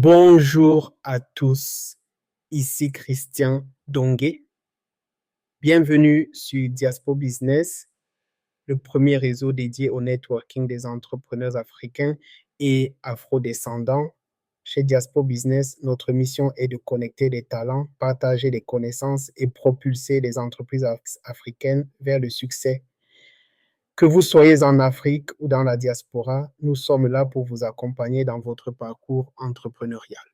Bonjour à tous, ici Christian Dongué. Bienvenue sur Diaspo Business, le premier réseau dédié au networking des entrepreneurs africains et afro-descendants. Chez Diaspo Business, notre mission est de connecter des talents, partager des connaissances et propulser les entreprises africaines vers le succès. Que vous soyez en Afrique ou dans la diaspora, nous sommes là pour vous accompagner dans votre parcours entrepreneurial.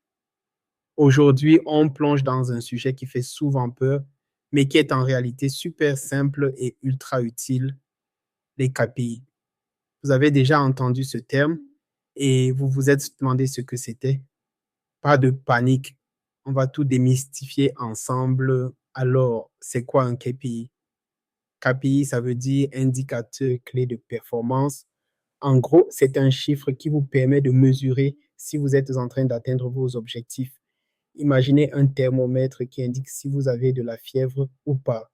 Aujourd'hui, on plonge dans un sujet qui fait souvent peur, mais qui est en réalité super simple et ultra utile, les KPI. Vous avez déjà entendu ce terme et vous vous êtes demandé ce que c'était. Pas de panique, on va tout démystifier ensemble. Alors, c'est quoi un KPI? KPI, ça veut dire indicateur clé de performance. En gros, c'est un chiffre qui vous permet de mesurer si vous êtes en train d'atteindre vos objectifs. Imaginez un thermomètre qui indique si vous avez de la fièvre ou pas.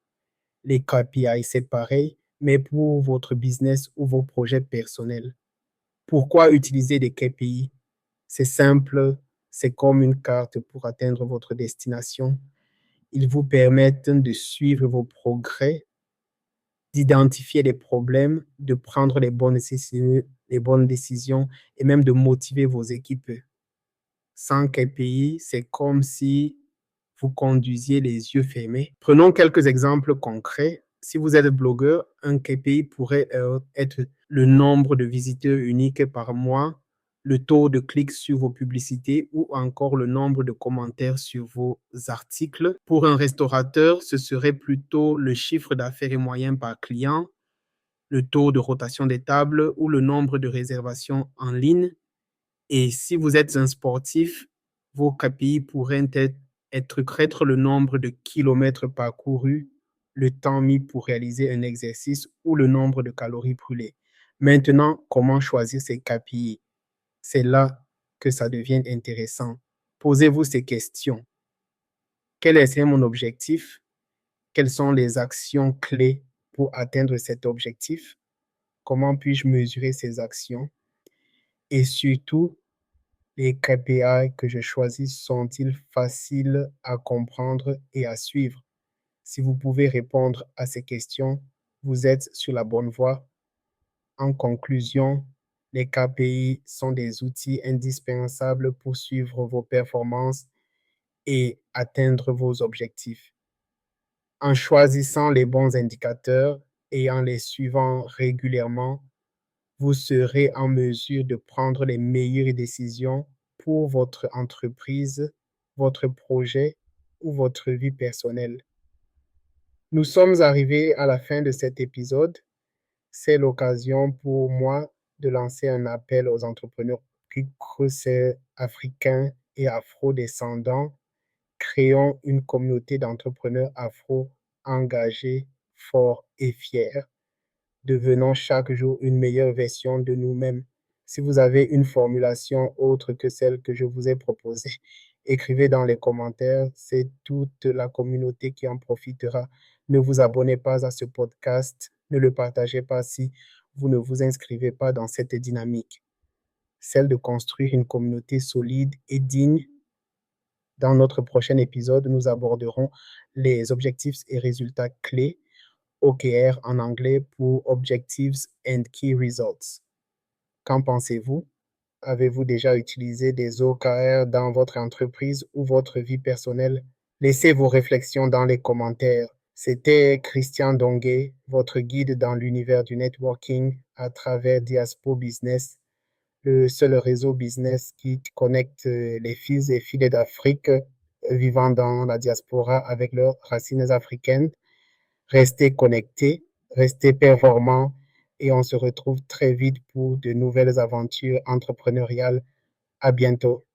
Les KPI, c'est pareil, mais pour votre business ou vos projets personnels. Pourquoi utiliser des KPI? C'est simple, c'est comme une carte pour atteindre votre destination. Ils vous permettent de suivre vos progrès, d'identifier les problèmes, de prendre les bonnes décisions et même de motiver vos équipes. Sans KPI, c'est comme si vous conduisiez les yeux fermés. Prenons quelques exemples concrets. Si vous êtes blogueur, un KPI pourrait être le nombre de visiteurs uniques par mois, le taux de clics sur vos publicités ou encore le nombre de commentaires sur vos articles. Pour un restaurateur, ce serait plutôt le chiffre d'affaires moyen par client, le taux de rotation des tables ou le nombre de réservations en ligne. Et si vous êtes un sportif, vos KPI pourraient être le nombre de kilomètres parcourus, le temps mis pour réaliser un exercice ou le nombre de calories brûlées. Maintenant, comment choisir ces KPI? C'est là que ça devient intéressant. Posez-vous ces questions. Quel est mon objectif? Quelles sont les actions clés pour atteindre cet objectif? Comment puis-je mesurer ces actions? Et surtout, les KPI que je choisis sont-ils faciles à comprendre et à suivre? Si vous pouvez répondre à ces questions, vous êtes sur la bonne voie. En conclusion, les KPI sont des outils indispensables pour suivre vos performances et atteindre vos objectifs. En choisissant les bons indicateurs et en les suivant régulièrement, vous serez en mesure de prendre les meilleures décisions pour votre entreprise, votre projet ou votre vie personnelle. Nous sommes arrivés à la fin de cet épisode. C'est l'occasion pour moi de lancer un appel aux entrepreneurs africains et afro-descendants. Créons une communauté d'entrepreneurs afro engagés, forts et fiers. Devenons chaque jour une meilleure version de nous-mêmes. Si vous avez une formulation autre que celle que je vous ai proposée, écrivez dans les commentaires, c'est toute la communauté qui en profitera. Ne vous abonnez pas à ce podcast, ne le partagez pas si vous ne vous inscrivez pas dans cette dynamique, celle de construire une communauté solide et digne. Dans notre prochain épisode, nous aborderons les objectifs et résultats clés, OKR en anglais pour Objectives and Key Results. Qu'en pensez-vous? Avez-vous déjà utilisé des OKR dans votre entreprise ou votre vie personnelle? Laissez vos réflexions dans les commentaires. C'était Christian Dongué, votre guide dans l'univers du networking à travers Diaspo Business, le seul réseau business qui connecte les fils et filles d'Afrique vivant dans la diaspora avec leurs racines africaines. Restez connectés, restez performants et on se retrouve très vite pour de nouvelles aventures entrepreneuriales. À bientôt.